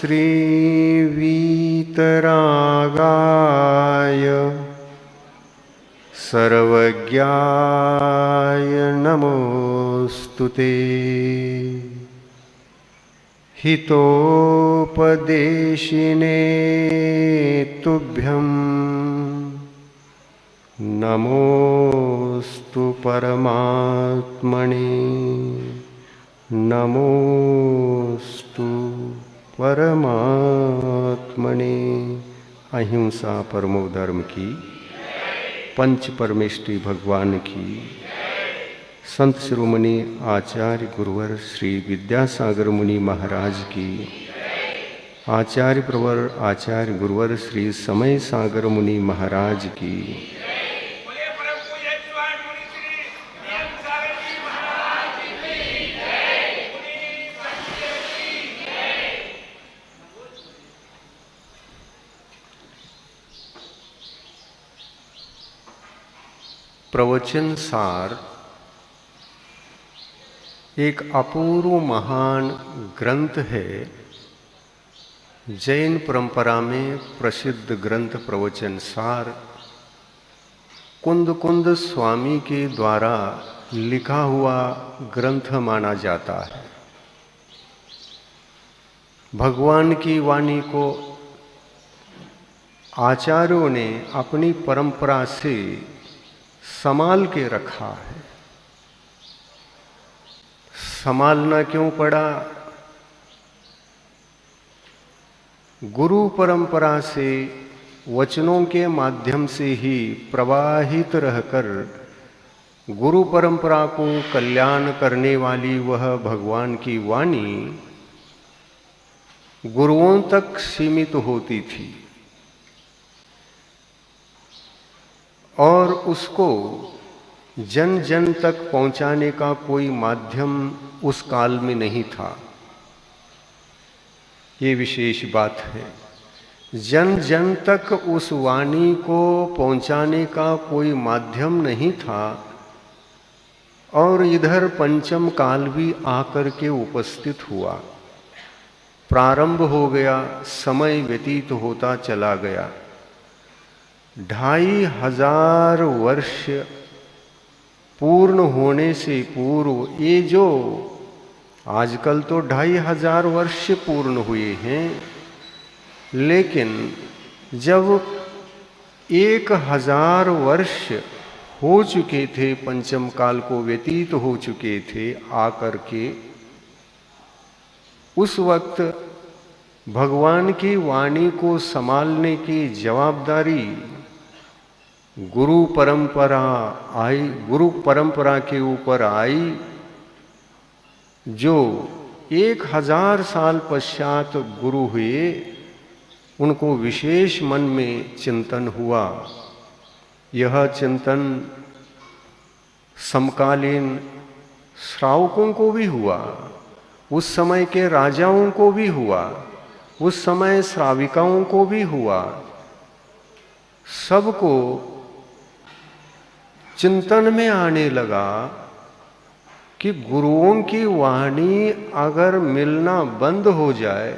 श्रीवीतरागाय सर्वज्ञाय नमोस्तुते। हितोपदेशिने तुभ्यं नमोस्तु परमात्मने। नमोस्तु परमात्मने। अहिंसा परमो धर्म की, पंच परमेष्टि भगवान की, संत शिरोमणि आचार्य गुरुवर श्री विद्यासागर मुनि महाराज की, आचार्य प्रवर आचार्य गुरुवर श्री समय सागर मुनि महाराज की, प्रवचन सार एक अपूर्व महान ग्रंथ है। जैन परंपरा में प्रसिद्ध ग्रंथ प्रवचन सार कुंद कुंद स्वामी के द्वारा लिखा हुआ ग्रंथ माना जाता है। भगवान की वाणी को आचार्यों ने अपनी परंपरा से संभाल के रखा है। संभालना क्यों पड़ा? गुरु परंपरा से वचनों के माध्यम से ही प्रवाहित रहकर गुरु परंपरा को कल्याण करने वाली वह भगवान की वाणी गुरुओं तक सीमित होती थी और उसको जन जन तक पहुंचाने का कोई माध्यम उस काल में नहीं था। ये विशेष बात है। जन जन तक उस वाणी को पहुंचाने का कोई माध्यम नहीं था और इधर पंचम काल भी आकर के उपस्थित हुआ। प्रारंभ हो गया, समय व्यतीत होता चला गया। 2500 वर्ष पूर्ण होने से पूर्व, ये जो आजकल तो 2500 वर्ष पूर्ण हुए हैं, लेकिन जब 1000 वर्ष हो चुके थे, पंचम काल को व्यतीत हो चुके थे आकर के, उस वक्त भगवान की वाणी को संभालने की जवाबदारी गुरु परंपरा के ऊपर आई। जो 1000 साल पश्चात गुरु हुए, उनको विशेष मन में चिंतन हुआ। यह चिंतन समकालीन श्रावकों को भी हुआ, उस समय के राजाओं को भी हुआ, उस समय श्राविकाओं को भी हुआ। सबको चिंतन में आने लगा कि गुरुओं की वाणी अगर मिलना बंद हो जाए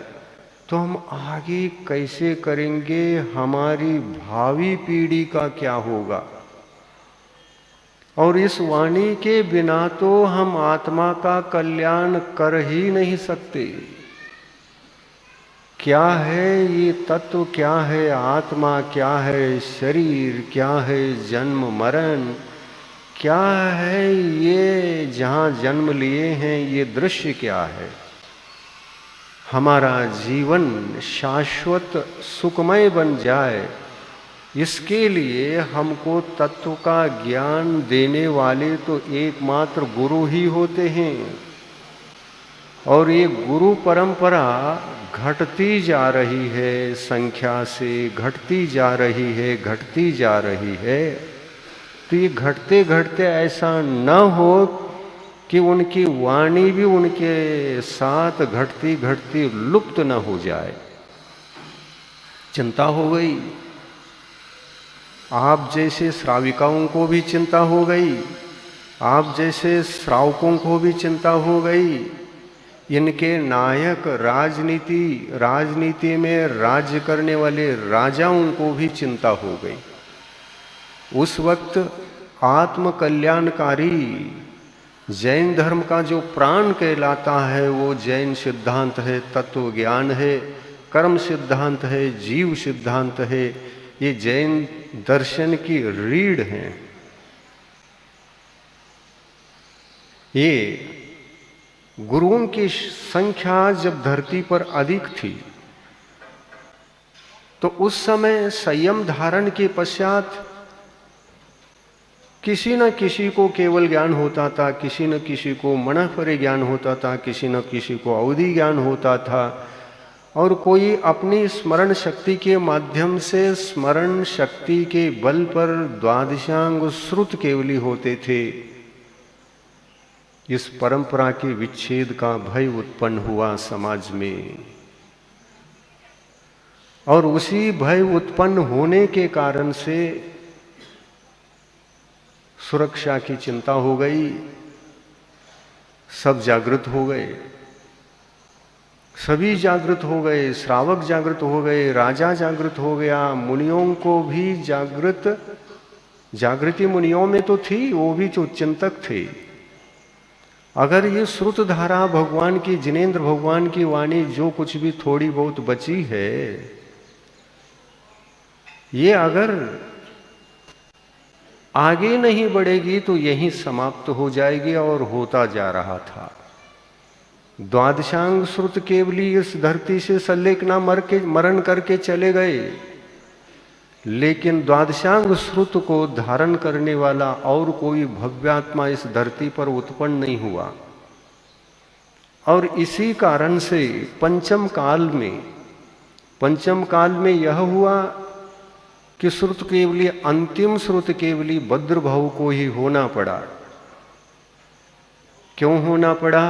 तो हम आगे कैसे करेंगे, हमारी भावी पीढ़ी का क्या होगा। और इस वाणी के बिना तो हम आत्मा का कल्याण कर ही नहीं सकते। क्या है ये तत्व, क्या है आत्मा, क्या है शरीर, क्या है जन्म मरण, क्या है ये जहाँ जन्म लिए हैं, ये दृश्य क्या है। हमारा जीवन शाश्वत सुखमय बन जाए, इसके लिए हमको तत्व का ज्ञान देने वाले तो एकमात्र गुरु ही होते हैं। और ये गुरु परंपरा घटती जा रही है, संख्या से घटती जा रही है, घटती जा रही है। तो ये घटते घटते ऐसा न हो कि उनकी वाणी भी उनके साथ घटती घटती लुप्त न हो जाए। चिंता हो गई। आप जैसे श्राविकाओं को भी चिंता हो गई, आप जैसे श्रावकों को भी चिंता हो गई इनके नायक राजनीति में राज्य करने वाले राजाओं को भी चिंता हो गई। उस वक्त आत्म कल्याणकारी जैन धर्म का जो प्राण कहलाता है वो जैन सिद्धांत है, तत्व ज्ञान है, कर्म सिद्धांत है, जीव सिद्धांत है। ये जैन दर्शन की रीढ़ है। ये गुरुओं की संख्या जब धरती पर अधिक थी तो उस समय संयम धारण के पश्चात किसी न किसी को केवल ज्ञान होता था, किसी न किसी को मनःपरे ज्ञान होता था, किसी न किसी को अवधि ज्ञान होता था, और कोई अपनी स्मरण शक्ति के माध्यम से स्मरण शक्ति के बल पर द्वादशांग श्रुत केवली होते थे। इस परंपरा के विच्छेद का भय उत्पन्न हुआ समाज में, और उसी भय उत्पन्न होने के कारण से सुरक्षा की चिंता हो गई। सब जागृत हो गए, सभी जागृत हो गए, श्रावक जागृत हो गए, राजा जागृत हो गया, मुनियों को भी जागृति मुनियों में तो थी, वो भी जो चिंतक थे। अगर ये श्रुत धारा भगवान की, जिनेंद्र भगवान की वाणी जो कुछ भी थोड़ी बहुत बची है, ये अगर आगे नहीं बढ़ेगी तो यहीं समाप्त हो जाएगी, और होता जा रहा था। द्वादशांग श्रुत केवली इस धरती से सल्लेखना मरण करके चले गए, लेकिन द्वादशांग श्रुत को धारण करने वाला और कोई भव्यात्मा इस धरती पर उत्पन्न नहीं हुआ। और इसी कारण से पंचम काल में यह हुआ कि श्रुत केवली, अंतिम श्रुत केवली भद्रभाव को ही होना पड़ा। क्यों होना पड़ा?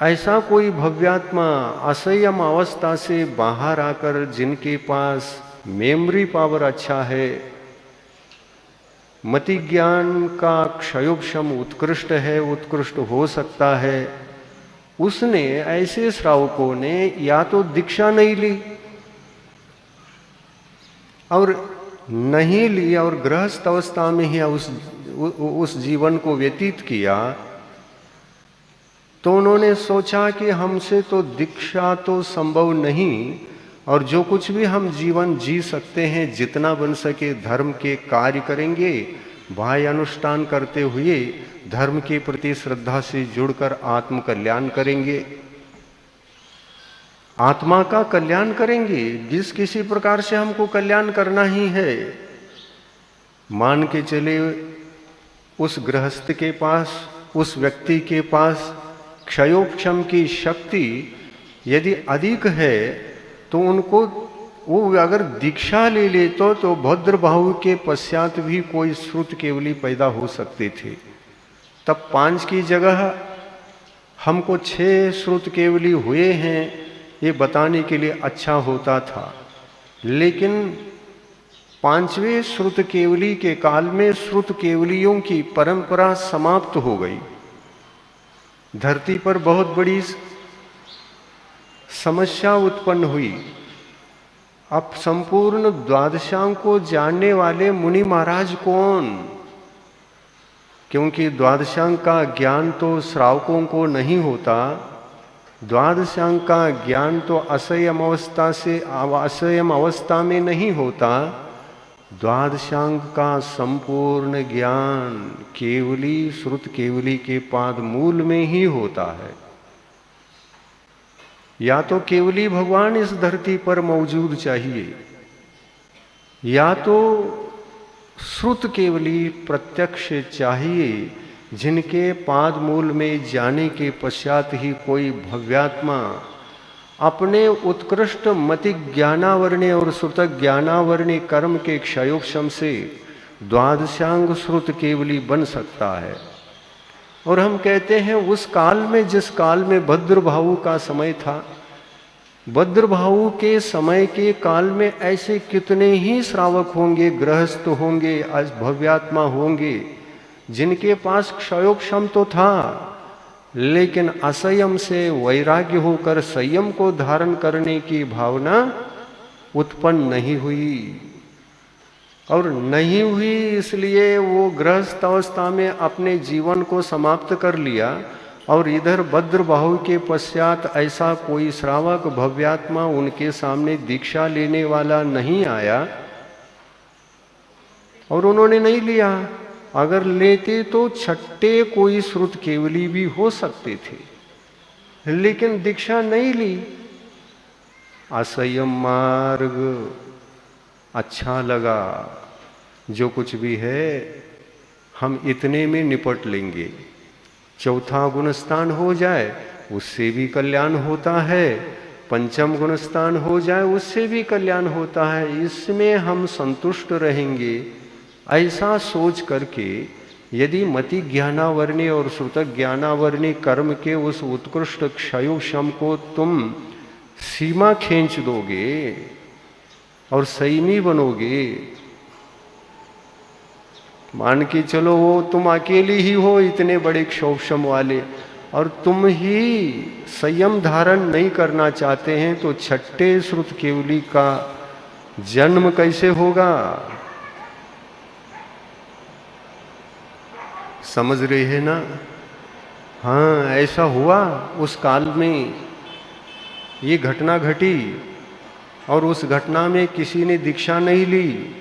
ऐसा कोई भव्यात्मा असंयम अवस्था से बाहर आकर, जिनके पास मेमोरी पावर अच्छा है, मति ज्ञान का क्षयोक्षम उत्कृष्ट है, उत्कृष्ट हो सकता है, उसने, ऐसे श्रावकों ने या तो दीक्षा नहीं ली और नहीं ली और गृहस्थ अवस्था में ही उस जीवन को व्यतीत किया, तो उन्होंने सोचा कि हमसे तो दीक्षा तो संभव नहीं, और जो कुछ भी हम जीवन जी सकते हैं, जितना बन सके धर्म के कार्य करेंगे, बाह्य अनुष्ठान करते हुए धर्म के प्रति श्रद्धा से जुड़कर आत्म कल्याण करेंगे, आत्मा का कल्याण करेंगे। जिस किसी प्रकार से हमको कल्याण करना ही है, मान के चले उस गृहस्थ के पास, उस व्यक्ति के पास क्षयोक्षम की शक्ति यदि अधिक है, तो उनको, वो अगर दीक्षा ले ले तो भद्रभाव के पश्चात भी कोई श्रुत केवली पैदा हो सकते थे। तब 5 की जगह हमको 6 श्रुत केवली हुए हैं, ये बताने के लिए अच्छा होता था। लेकिन 5वें श्रुत केवली के काल में श्रुत केवलियों की परंपरा समाप्त हो गई। धरती पर बहुत बड़ी समस्या उत्पन्न हुई। अब संपूर्ण द्वादशांग को जानने वाले मुनि महाराज कौन? क्योंकि द्वादशांग का ज्ञान तो श्रावकों को नहीं होता, द्वादशांग का ज्ञान तो असंयम अवस्था में नहीं होता। द्वादशांग का संपूर्ण ज्ञान केवली, श्रुत केवली के पाद मूल में ही होता है। या तो केवली भगवान इस धरती पर मौजूद चाहिए, या तो श्रुत केवली प्रत्यक्ष चाहिए, जिनके पाद मूल में जाने के पश्चात ही कोई भव्यात्मा अपने उत्कृष्ट मति ज्ञानावरणी और श्रुत ज्ञानावरणी कर्म के क्षयोक्षम से द्वादशांग श्रुत केवली बन सकता है। और हम कहते हैं उस काल में, जिस काल में भद्रभाव का समय था, भद्रभाव के समय के काल में ऐसे कितने ही श्रावक होंगे, गृहस्थ होंगे, भव्यात्मा होंगे, जिनके पास क्षयोक्षम तो था, लेकिन असंयम से वैराग्य होकर संयम को धारण करने की भावना उत्पन्न नहीं हुई। और नहीं हुई इसलिए वो गृहस्थ अवस्था में अपने जीवन को समाप्त कर लिया, और इधर भद्रबाहु के पश्चात ऐसा कोई श्रावक भव्यात्मा उनके सामने दीक्षा लेने वाला नहीं आया और उन्होंने नहीं लिया। अगर लेते तो छठे कोई श्रुत केवली भी हो सकते थे, लेकिन दीक्षा नहीं ली। असंयम मार्ग अच्छा लगा, जो कुछ भी है हम इतने में निपट लेंगे। चौथा गुणस्थान हो जाए उससे भी कल्याण होता है, पंचम गुणस्थान हो जाए उससे भी कल्याण होता है, इसमें हम संतुष्ट रहेंगे। ऐसा सोच करके यदि मति ज्ञानावर्णी और श्रुत ज्ञानावर्णी कर्म के उस उत्कृष्ट क्षयोक्षम को तुम सीमा खींच दोगे और संयमी बनोगे, मान के चलो वो तुम अकेले ही हो इतने बड़े क्षोभशम वाले, और तुम ही संयम धारण नहीं करना चाहते हैं, तो छठे श्रुत केवली का जन्म कैसे होगा? समझ रहे हैं ना? हाँ, ऐसा हुआ उस काल में, ये घटना घटी और उस घटना में किसी ने दीक्षा नहीं ली,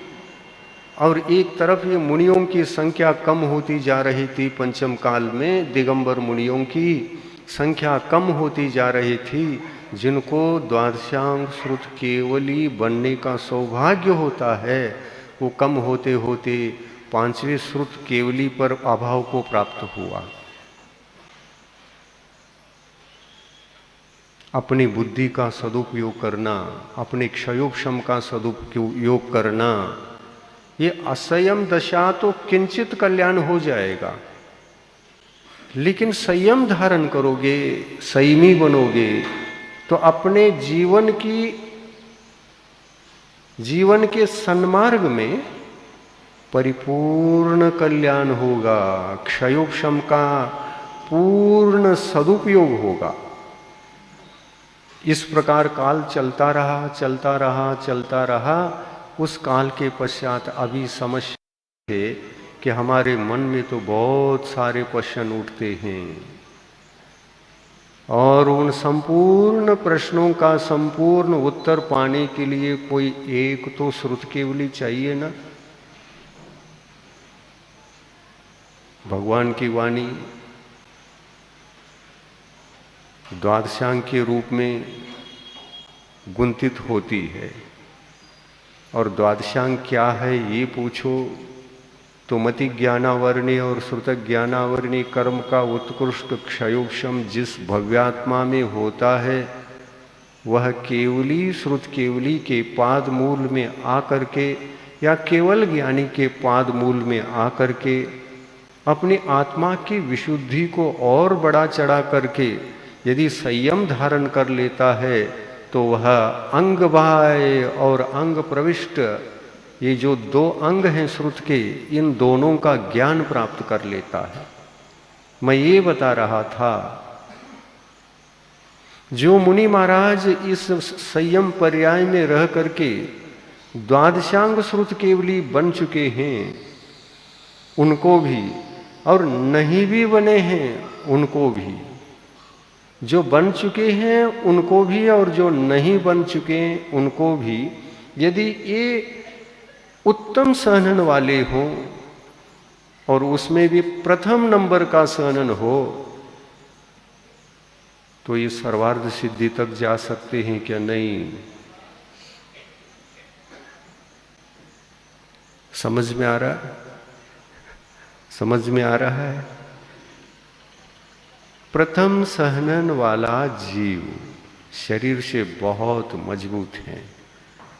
और एक तरफ ये मुनियों की संख्या कम होती जा रही थी। पंचम काल में दिगंबर मुनियों की संख्या कम होती जा रही थी, जिनको द्वादशांग श्रुत केवली बनने का सौभाग्य होता है, वो कम होते होते पांचवें श्रुत केवली पर अभाव को प्राप्त हुआ। अपनी बुद्धि का सदुपयोग करना, अपने क्षयोक्षम का सदुपयोग करना, ये असंयम दशा तो किंचित कल्याण हो जाएगा, लेकिन संयम धारण करोगे, संयमी बनोगे, तो अपने जीवन के सन्मार्ग में परिपूर्ण कल्याण होगा, क्षयोक्षम का पूर्ण सदुपयोग होगा। इस प्रकार काल चलता रहा, चलता रहा, चलता रहा। उस काल के पश्चात अभी समझते थे कि हमारे मन में तो बहुत सारे प्रश्न उठते हैं, और उन संपूर्ण प्रश्नों का संपूर्ण उत्तर पाने के लिए कोई एक तो श्रुत केवली चाहिए ना। भगवान की वाणी द्वादशांग के रूप में गुंथित होती है, और द्वादशांग क्या है ये पूछो तो मति ज्ञानावर्णी और श्रुत ज्ञानावर्णी कर्म का उत्कृष्ट क्षयोक्षम जिस भव्यात्मा में होता है, वह केवली श्रुत केवली के पाद मूल में आकर के, या केवल ज्ञानी के पाद मूल में आकर के अपनी आत्मा की विशुद्धि को और बढ़ा चढ़ा करके यदि संयम धारण कर लेता है, तो वह अंग बाह्य और अंग प्रविष्ट, ये जो दो अंग हैं श्रुत के, इन दोनों का ज्ञान प्राप्त कर लेता है। मैं ये बता रहा था, जो मुनि महाराज इस संयम पर्याय में रह करके द्वादशांग श्रुत केवली बन चुके हैं, उनको भी, और नहीं भी बने हैं उनको भी, जो बन चुके हैं उनको भी और जो नहीं बन चुके उनको भी, यदि ये उत्तम सहनन वाले हों और उसमें भी प्रथम नंबर का सहनन हो, तो ये सर्वार्थ सिद्धि तक जा सकते हैं क्या? नहीं। समझ में आ रहा है? समझ में आ रहा है? प्रथम सहनन वाला जीव शरीर से बहुत मजबूत है।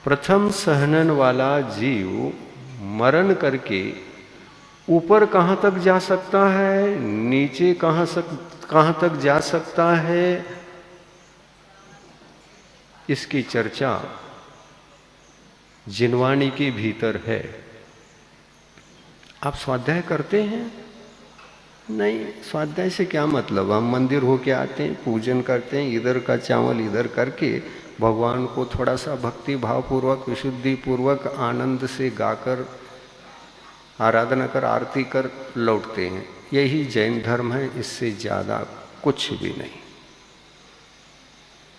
प्रथम सहनन वाला जीव मरण करके ऊपर कहाँ तक जा सकता है, नीचे कहाँ तक जा सकता है, इसकी चर्चा जिनवाणी के भीतर है। आप स्वाध्याय करते हैं? नहीं, स्वाध्याय से क्या मतलब? हम मंदिर होके आते हैं, पूजन करते हैं, इधर का चावल इधर करके भगवान को थोड़ा सा भक्ति भाव पूर्वक, विशुद्धि पूर्वक, आनंद से गाकर आराधना कर, आरती कर लौटते हैं। यही जैन धर्म है, इससे ज्यादा कुछ भी नहीं।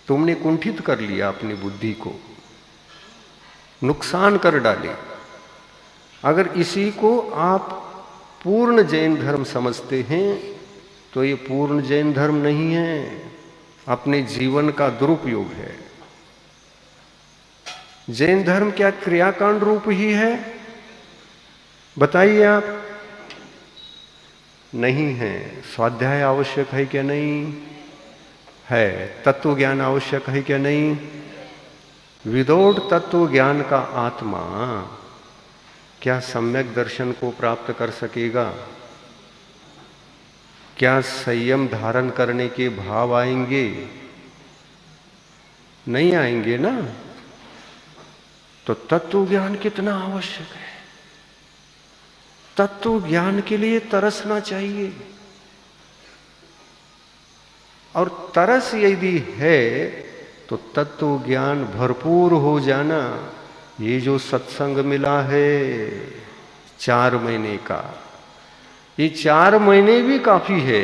तुमने कुंठित कर लिया अपनी बुद्धि को, नुकसान कर डाले। अगर इसी को आप पूर्ण जैन धर्म समझते हैं तो ये पूर्ण जैन धर्म नहीं है, अपने जीवन का दुरुपयोग है। जैन धर्म क्या क्रियाकांड रूप ही है? बताइए आप। नहीं है। स्वाध्याय आवश्यक है क्या? नहीं है। तत्व ज्ञान आवश्यक है क्या? नहीं। विदाउट तत्व ज्ञान का आत्मा क्या सम्यक दर्शन को प्राप्त कर सकेगा? क्या संयम धारण करने के भाव आएंगे? नहीं आएंगे ना। तो तत्व ज्ञान कितना आवश्यक है। तत्व ज्ञान के लिए तरसना चाहिए। और तरस यदि है तो तत्व ज्ञान भरपूर हो जाना। ये जो सत्संग मिला है 4 महीने का, ये 4 महीने भी काफी है।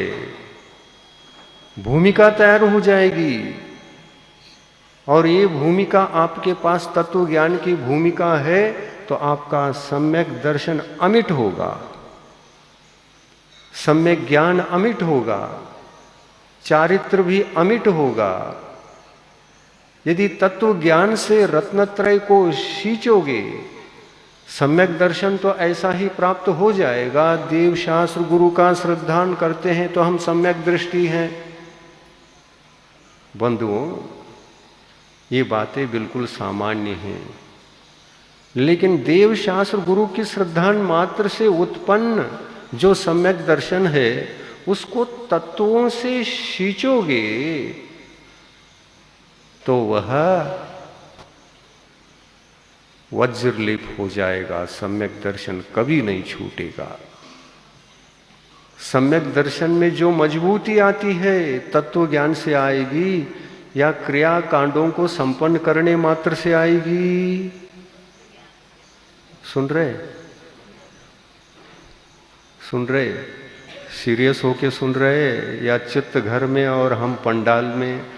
भूमिका तैयार हो जाएगी और ये भूमिका आपके पास तत्व ज्ञान की भूमिका है तो आपका सम्यक दर्शन अमिट होगा, सम्यक ज्ञान अमिट होगा, चारित्र भी अमिट होगा। यदि तत्व ज्ञान से रत्नत्रय को सींचोगे, सम्यक दर्शन तो ऐसा ही प्राप्त हो जाएगा। देव शास्त्र गुरु का श्रद्धान करते हैं तो हम सम्यक दृष्टि हैं। बंधुओं, ये बातें बिल्कुल सामान्य हैं, लेकिन देव शास्त्र गुरु की श्रद्धान मात्र से उत्पन्न जो सम्यक दर्शन है उसको तत्वों से सींचोगे तो वह वज्रलेप हो जाएगा। सम्यक दर्शन कभी नहीं छूटेगा। सम्यक दर्शन में जो मजबूती आती है तत्व ज्ञान से आएगी या क्रिया कांडों को संपन्न करने मात्र से आएगी? सुन रहे? सुन रहे? सीरियस होके सुन रहे या चित्त घर में और हम पंडाल में?